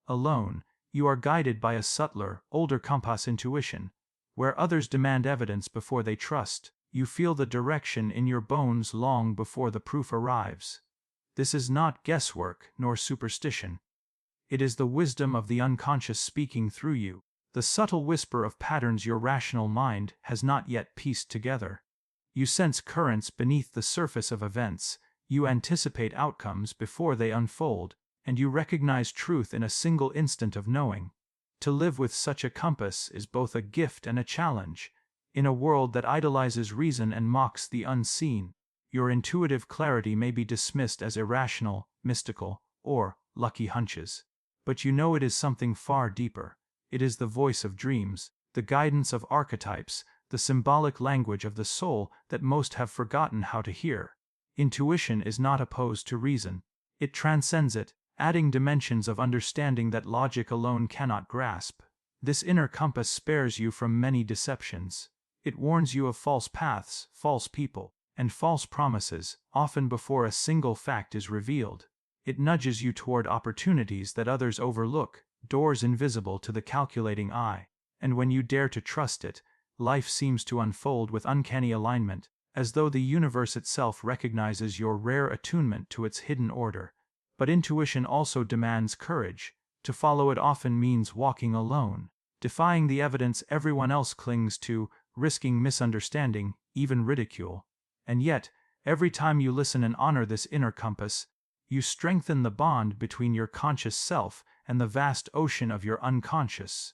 Alone, you are guided by a subtler, older compass intuition. Where others demand evidence before they trust, you feel the direction in your bones long before the proof arrives. This is not guesswork nor superstition. It is the wisdom of the unconscious speaking through you, the subtle whisper of patterns your rational mind has not yet pieced together. You sense currents beneath the surface of events, you anticipate outcomes before they unfold, and you recognize truth in a single instant of knowing. To live with such a compass is both a gift and a challenge. In a world that idolizes reason and mocks the unseen, your intuitive clarity may be dismissed as irrational, mystical, or lucky hunches. But you know it is something far deeper. It is the voice of dreams, the guidance of archetypes, the symbolic language of the soul that most have forgotten how to hear. Intuition is not opposed to reason. It transcends it, adding dimensions of understanding that logic alone cannot grasp. This inner compass spares you from many deceptions. It warns you of false paths, false people, and false promises, often before a single fact is revealed. It nudges you toward opportunities that others overlook, doors invisible to the calculating eye. And when you dare to trust it, life seems to unfold with uncanny alignment, as though the universe itself recognizes your rare attunement to its hidden order. But intuition also demands courage. To follow it often means walking alone, defying the evidence everyone else clings to, risking misunderstanding, even ridicule. And yet, every time you listen and honor this inner compass, you strengthen the bond between your conscious self and the vast ocean of your unconscious.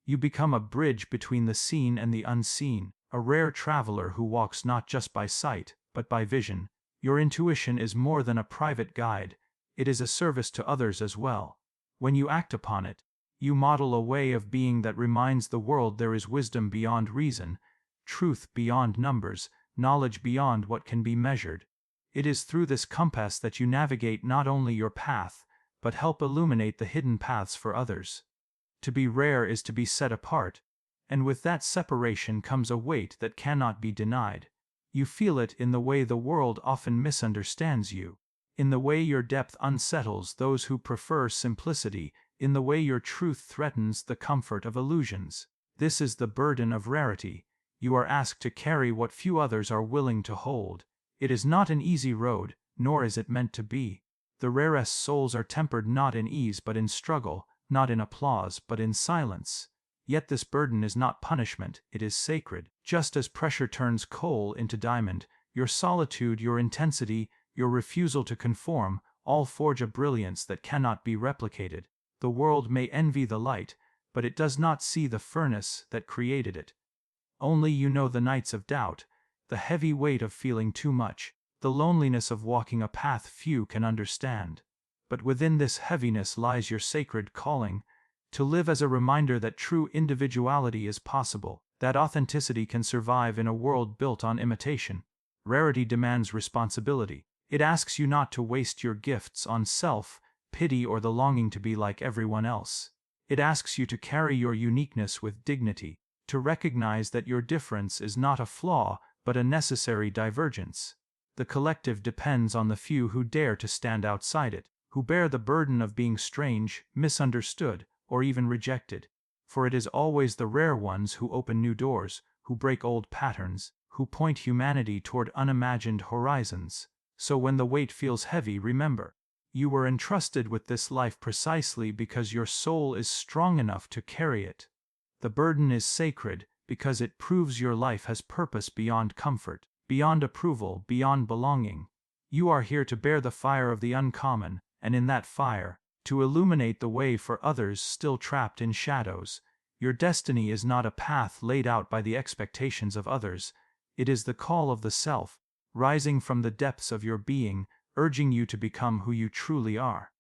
You become a bridge between the seen and the unseen, a rare traveler who walks not just by sight, but by vision. Your intuition is more than a private guide, it is a service to others as well. When you act upon it, you model a way of being that reminds the world there is wisdom beyond reason, truth beyond numbers, knowledge beyond what can be measured. It is through this compass that you navigate not only your path, but help illuminate the hidden paths for others. To be rare is to be set apart, and with that separation comes a weight that cannot be denied. You feel it in the way the world often misunderstands you, in the way your depth unsettles those who prefer simplicity, in the way your truth threatens the comfort of illusions. This is the burden of rarity. You are asked to carry what few others are willing to hold. It is not an easy road, nor is it meant to be. The rarest souls are tempered not in ease but in struggle, not in applause but in silence. Yet this burden is not punishment, it is sacred. Just as pressure turns coal into diamond, your solitude, your intensity, your refusal to conform, all forge a brilliance that cannot be replicated. The world may envy the light, but it does not see the furnace that created it. Only you know the nights of doubt, the heavy weight of feeling too much, the loneliness of walking a path few can understand. But within this heaviness lies your sacred calling, to live as a reminder that true individuality is possible, that authenticity can survive in a world built on imitation. Rarity demands responsibility. It asks you not to waste your gifts on self-pity or the longing to be like everyone else. It asks you to carry your uniqueness with dignity, to recognize that your difference is not a flaw, but a necessary divergence. The collective depends on the few who dare to stand outside it, who bear the burden of being strange, misunderstood, or even rejected. For it is always the rare ones who open new doors, who break old patterns, who point humanity toward unimagined horizons. So when the weight feels heavy, remember, you were entrusted with this life precisely because your soul is strong enough to carry it. The burden is sacred because it proves your life has purpose beyond comfort, beyond approval, beyond belonging. You are here to bear the fire of the uncommon, and in that fire, to illuminate the way for others still trapped in shadows. Your destiny is not a path laid out by the expectations of others, it is the call of the self, rising from the depths of your being, urging you to become who you truly are.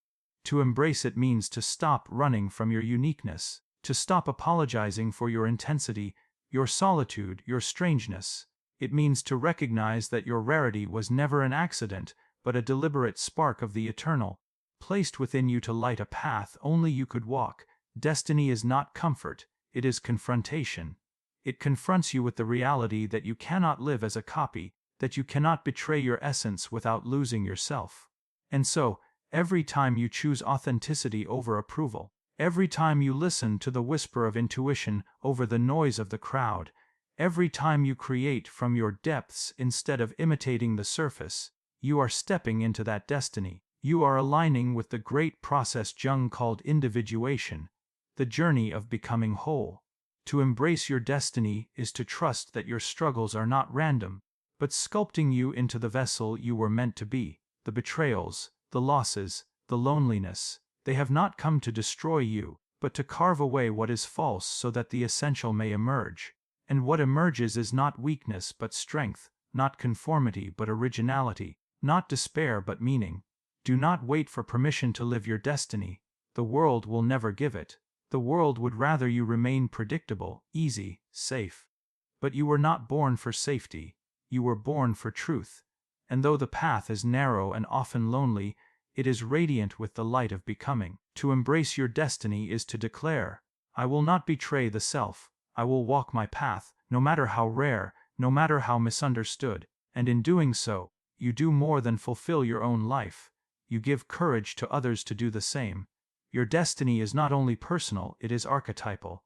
To embrace it means to stop running from your uniqueness, to stop apologizing for your intensity, your solitude, your strangeness. It means to recognize that your rarity was never an accident, but a deliberate spark of the eternal, placed within you to light a path only you could walk. Destiny is not comfort, it is confrontation. It confronts you with the reality that you cannot live as a copy, that you cannot betray your essence without losing yourself. And so, every time you choose authenticity over approval, Every time you listen to the whisper of intuition over the noise of the crowd, every time you create from your depths instead of imitating the surface, you are stepping into that destiny. You are aligning with the great process Jung called individuation, the journey of becoming whole. To embrace your destiny is to trust that your struggles are not random, but sculpting you into the vessel you were meant to be. The betrayals, the losses, the loneliness, they have not come to destroy you, but to carve away what is false so that the essential may emerge. And what emerges is not weakness but strength, not conformity but originality, not despair but meaning. Do not wait for permission to live your destiny. The world will never give it. The world would rather you remain predictable, easy, safe. But you were not born for safety. You were born for truth. And though the path is narrow and often lonely, it is radiant with the light of becoming. To embrace your destiny is to declare, I will not betray the self. I will walk my path, no matter how rare, no matter how misunderstood. And in doing so, you do more than fulfill your own life. You give courage to others to do the same. Your destiny is not only personal, it is archetypal.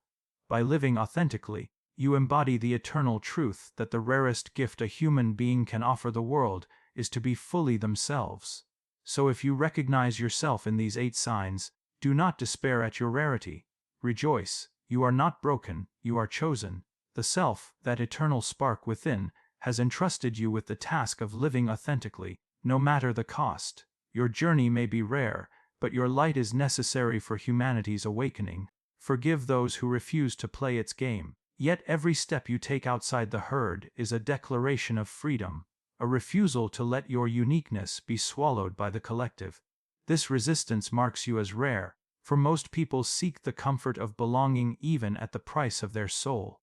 By living authentically, you embody the eternal truth that the rarest gift a human being can offer the world is to be fully themselves. So if you recognize yourself in these 8 signs, do not despair at your rarity. Rejoice, you are not broken, you are chosen. The self, that eternal spark within, has entrusted you with the task of living authentically, no matter the cost. Your journey may be rare, but your light is necessary for humanity's awakening. Forgive those who refuse to play its game. Yet every step you take outside the herd is a declaration of freedom, a refusal to let your uniqueness be swallowed by the collective. This resistance marks you as rare, for most people seek the comfort of belonging even at the price of their soul.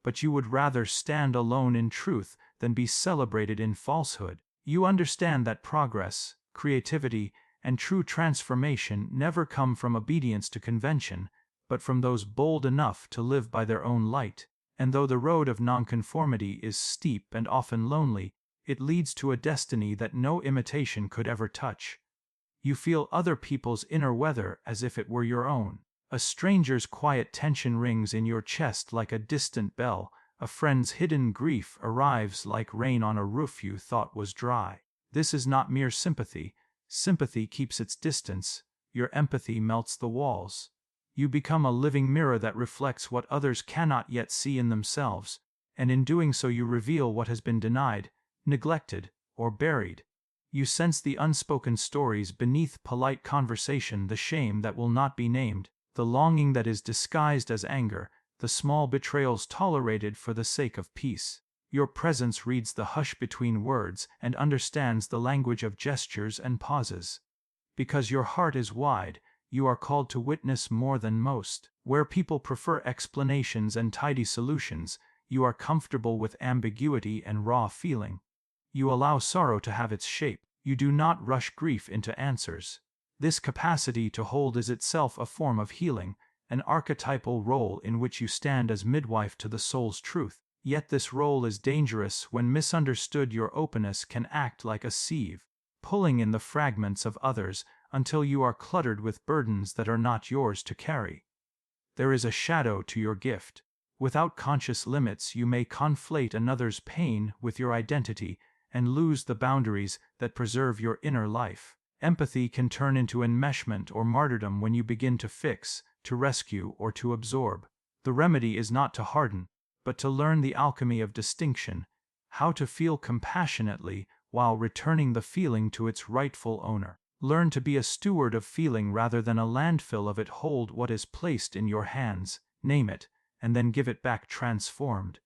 But you would rather stand alone in truth than be celebrated in falsehood. You understand that progress, creativity, and true transformation never come from obedience to convention, but from those bold enough to live by their own light. And though the road of nonconformity is steep and often lonely, it leads to a destiny that no imitation could ever touch. You feel other people's inner weather as if it were your own. A stranger's quiet tension rings in your chest like a distant bell. A friend's hidden grief arrives like rain on a roof you thought was dry. This is not mere sympathy. Sympathy keeps its distance. Your empathy melts the walls. You become a living mirror that reflects what others cannot yet see in themselves, and in doing so you reveal what has been denied, neglected, or buried. You sense the unspoken stories beneath polite conversation, the shame that will not be named, the longing that is disguised as anger, the small betrayals tolerated for the sake of peace. Your presence reads the hush between words and understands the language of gestures and pauses. Because your heart is wide, you are called to witness more than most. Where people prefer explanations and tidy solutions, you are comfortable with ambiguity and raw feeling. You allow sorrow to have its shape. You do not rush grief into answers. This capacity to hold is itself a form of healing, an archetypal role in which you stand as midwife to the soul's truth. Yet this role is dangerous when misunderstood. Your openness can act like a sieve, pulling in the fragments of others until you are cluttered with burdens that are not yours to carry. There is a shadow to your gift. Without conscious limits, you may conflate another's pain with your identity and lose the boundaries that preserve your inner life. Empathy can turn into enmeshment or martyrdom when you begin to fix, to rescue, or to absorb. The remedy is not to harden, but to learn the alchemy of distinction, how to feel compassionately while returning the feeling to its rightful owner. Learn to be a steward of feeling rather than a landfill of it. Hold what is placed in your hands, name it, and then give it back transformed.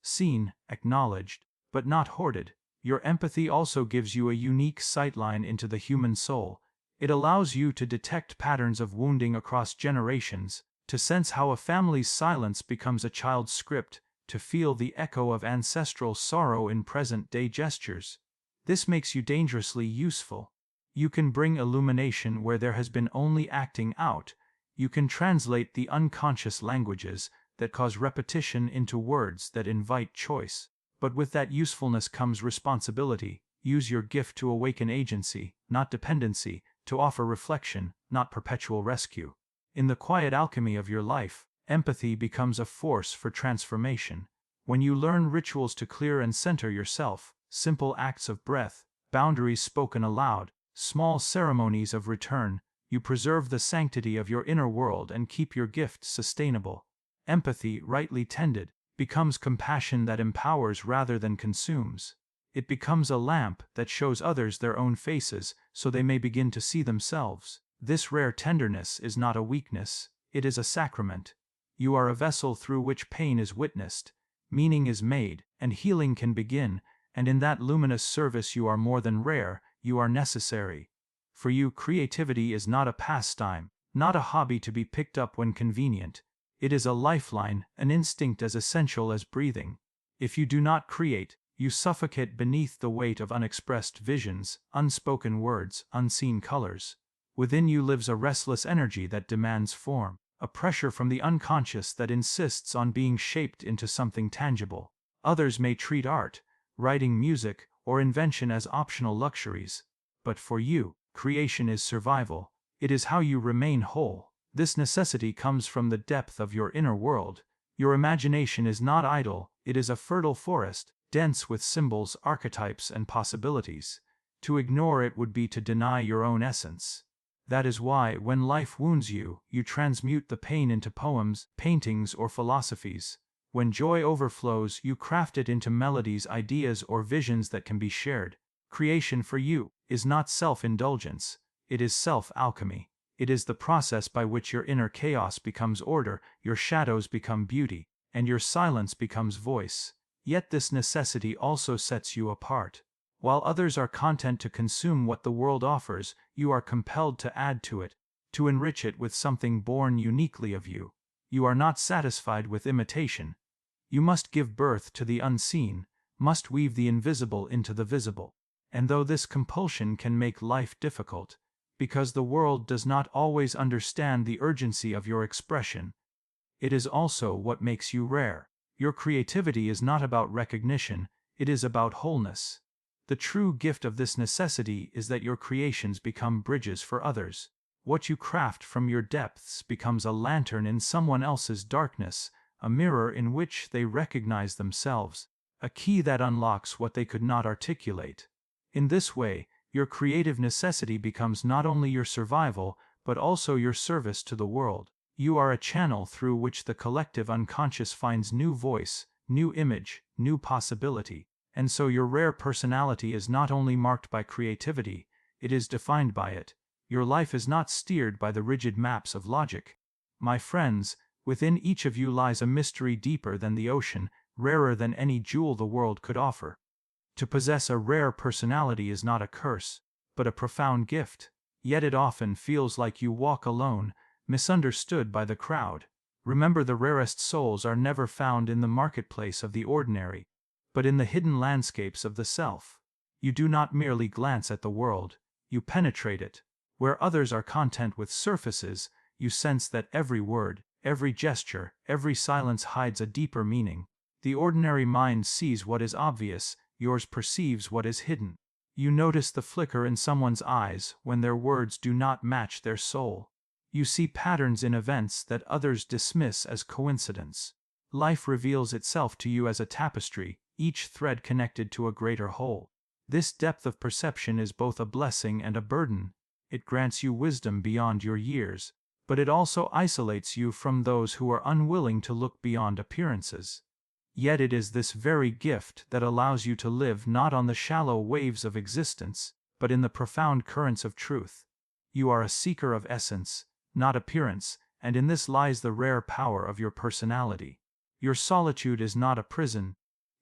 Seen, acknowledged, but not hoarded. Your empathy also gives you a unique sightline into the human soul. It allows you to detect patterns of wounding across generations, to sense how a family's silence becomes a child's script, to feel the echo of ancestral sorrow in present-day gestures. This makes you dangerously useful. You can bring illumination where there has been only acting out. You can translate the unconscious languages that cause repetition into words that invite choice. But with that usefulness comes responsibility. Use your gift to awaken agency, not dependency, to offer reflection, not perpetual rescue. In the quiet alchemy of your life, empathy becomes a force for transformation. When you learn rituals to clear and center yourself, simple acts of breath, boundaries spoken aloud, small ceremonies of return, you preserve the sanctity of your inner world and keep your gift sustainable. Empathy, rightly tended, becomes compassion that empowers rather than consumes. It becomes a lamp that shows others their own faces so they may begin to see themselves. This rare tenderness is not a weakness, it is a sacrament. You are a vessel through which pain is witnessed, meaning is made, and healing can begin, and in that luminous service you are more than rare, you are necessary. For you, creativity is not a pastime, not a hobby to be picked up when convenient. It is a lifeline, an instinct as essential as breathing. If you do not create, you suffocate beneath the weight of unexpressed visions, unspoken words, unseen colors. Within you lives a restless energy that demands form, a pressure from the unconscious that insists on being shaped into something tangible. Others may treat art, writing, music, or invention as optional luxuries. But for you, creation is survival. It is how you remain whole. This necessity comes from the depth of your inner world. Your imagination is not idle, it is a fertile forest, dense with symbols, archetypes, and possibilities. To ignore it would be to deny your own essence. That is why, when life wounds you, you transmute the pain into poems, paintings, or philosophies. When joy overflows, you craft it into melodies, ideas, or visions that can be shared. Creation for you is not self-indulgence, it is self-alchemy. It is the process by which your inner chaos becomes order, your shadows become beauty, and your silence becomes voice. Yet this necessity also sets you apart. While others are content to consume what the world offers, you are compelled to add to it, to enrich it with something born uniquely of you. You are not satisfied with imitation. You must give birth to the unseen, must weave the invisible into the visible. And though this compulsion can make life difficult, because the world does not always understand the urgency of your expression, it is also what makes you rare. Your creativity is not about recognition, it is about wholeness. The true gift of this necessity is that your creations become bridges for others. What you craft from your depths becomes a lantern in someone else's darkness, a mirror in which they recognize themselves, a key that unlocks what they could not articulate. In this way, your creative necessity becomes not only your survival, but also your service to the world. You are a channel through which the collective unconscious finds new voice, new image, new possibility. And so your rare personality is not only marked by creativity, it is defined by it. Your life is not steered by the rigid maps of logic. My friends, within each of you lies a mystery deeper than the ocean, rarer than any jewel the world could offer. To possess a rare personality is not a curse, but a profound gift. Yet it often feels like you walk alone, misunderstood by the crowd. Remember, the rarest souls are never found in the marketplace of the ordinary, but in the hidden landscapes of the self. You do not merely glance at the world, you penetrate it. Where others are content with surfaces, you sense that every word, every gesture, every silence hides a deeper meaning. The ordinary mind sees what is obvious, yours perceives what is hidden. You notice the flicker in someone's eyes when their words do not match their soul. You see patterns in events that others dismiss as coincidence. Life reveals itself to you as a tapestry, each thread connected to a greater whole. This depth of perception is both a blessing and a burden. It grants you wisdom beyond your years, but it also isolates you from those who are unwilling to look beyond appearances. Yet it is this very gift that allows you to live not on the shallow waves of existence, but in the profound currents of truth. You are a seeker of essence, not appearance, and in this lies the rare power of your personality. Your solitude is not a prison,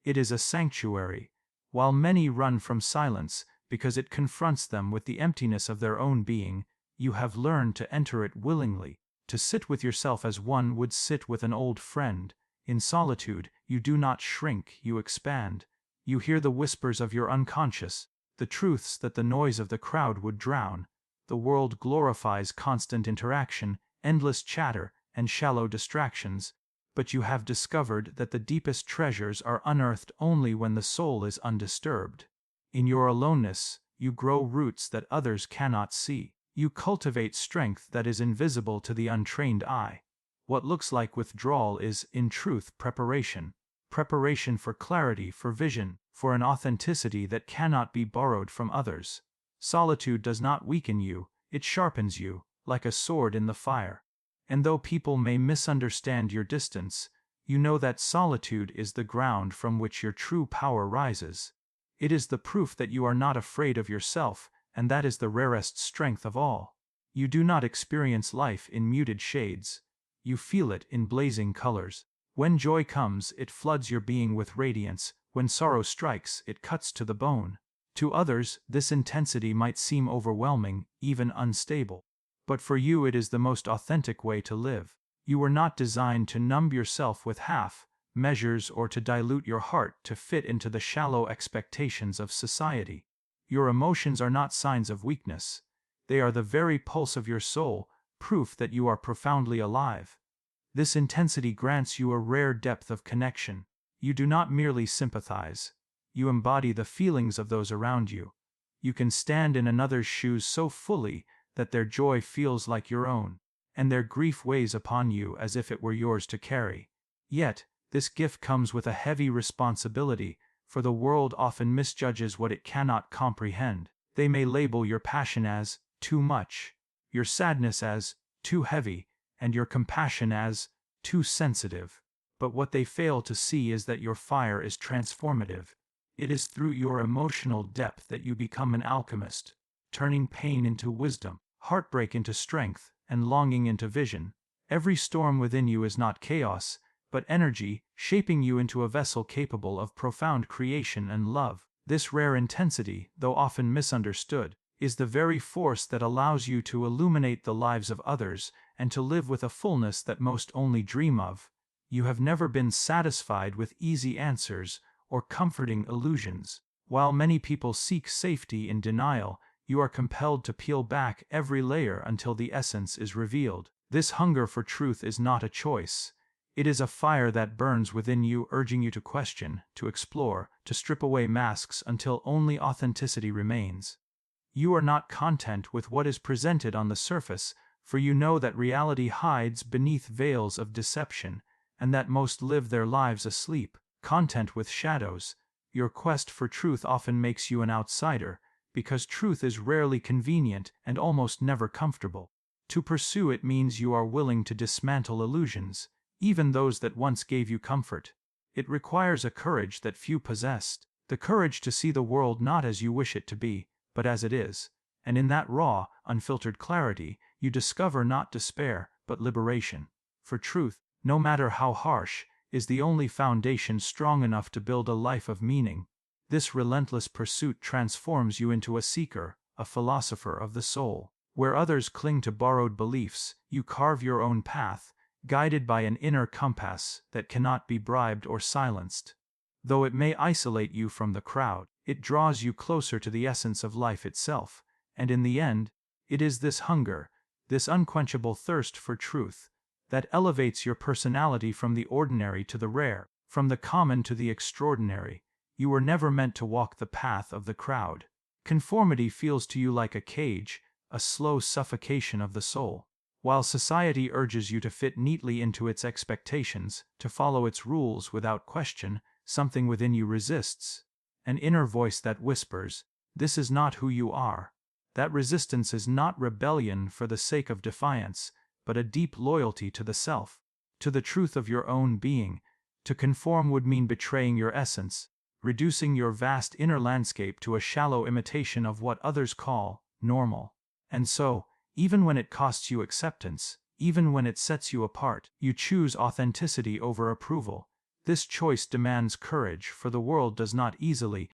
it is a sanctuary. While many run from silence because it confronts them with the emptiness of their own being, you have learned to enter it willingly, to sit with yourself as one would sit with an old friend. In solitude, you do not shrink, you expand. You hear the whispers of your unconscious, the truths that the noise of the crowd would drown. The world glorifies constant interaction, endless chatter, and shallow distractions, but you have discovered that the deepest treasures are unearthed only when the soul is undisturbed. In your aloneness, you grow roots that others cannot see. You cultivate strength that is invisible to the untrained eye. What looks like withdrawal is, in truth, preparation. Preparation for clarity, for vision, for an authenticity that cannot be borrowed from others. Solitude does not weaken you, it sharpens you, like a sword in the fire. And though people may misunderstand your distance, you know that solitude is the ground from which your true power rises. It is the proof that you are not afraid of yourself, and that is the rarest strength of all. You do not experience life in muted shades. You feel it in blazing colors. When joy comes, it floods your being with radiance. When sorrow strikes, it cuts to the bone. To others, this intensity might seem overwhelming, even unstable. But for you it is the most authentic way to live. You were not designed to numb yourself with half measures or to dilute your heart to fit into the shallow expectations of society. Your emotions are not signs of weakness. They are the very pulse of your soul, proof that you are profoundly alive. This intensity grants you a rare depth of connection. You do not merely sympathize. You embody the feelings of those around you. You can stand in another's shoes so fully that their joy feels like your own, and their grief weighs upon you as if it were yours to carry. Yet, this gift comes with a heavy responsibility, for the world often misjudges what it cannot comprehend. They may label your passion as too much, your sadness as too heavy, and your compassion as too sensitive. But what they fail to see is that your fire is transformative. It is through your emotional depth that you become an alchemist, turning pain into wisdom, heartbreak into strength, and longing into vision. Every storm within you is not chaos, but energy, shaping you into a vessel capable of profound creation and love. This rare intensity, though often misunderstood, is the very force that allows you to illuminate the lives of others and to live with a fullness that most only dream of. You have never been satisfied with easy answers or comforting illusions. While many people seek safety in denial, you are compelled to peel back every layer until the essence is revealed. This hunger for truth is not a choice. It is a fire that burns within you, urging you to question, to explore, to strip away masks until only authenticity remains. You are not content with what is presented on the surface, for you know that reality hides beneath veils of deception, and that most live their lives asleep, content with shadows. Your quest for truth often makes you an outsider, because truth is rarely convenient and almost never comfortable. To pursue it means you are willing to dismantle illusions, even those that once gave you comfort. It requires a courage that few possessed, the courage to see the world not as you wish it to be, but as it is, and in that raw, unfiltered clarity, you discover not despair, but liberation. For truth, no matter how harsh, is the only foundation strong enough to build a life of meaning. This relentless pursuit transforms you into a seeker, a philosopher of the soul. Where others cling to borrowed beliefs, you carve your own path, guided by an inner compass that cannot be bribed or silenced. Though it may isolate you from the crowd, it draws you closer to the essence of life itself, and in the end, it is this hunger, this unquenchable thirst for truth, that elevates your personality from the ordinary to the rare, from the common to the extraordinary. You were never meant to walk the path of the crowd. Conformity feels to you like a cage, a slow suffocation of the soul. While society urges you to fit neatly into its expectations, to follow its rules without question, something within you resists. An inner voice that whispers, "This is not who you are." That resistance is not rebellion for the sake of defiance, but a deep loyalty to the self, to the truth of your own being. To conform would mean betraying your essence, reducing your vast inner landscape to a shallow imitation of what others call normal. And so, even when it costs you acceptance, even when it sets you apart, you choose authenticity over approval. This choice demands courage, for the world does not easily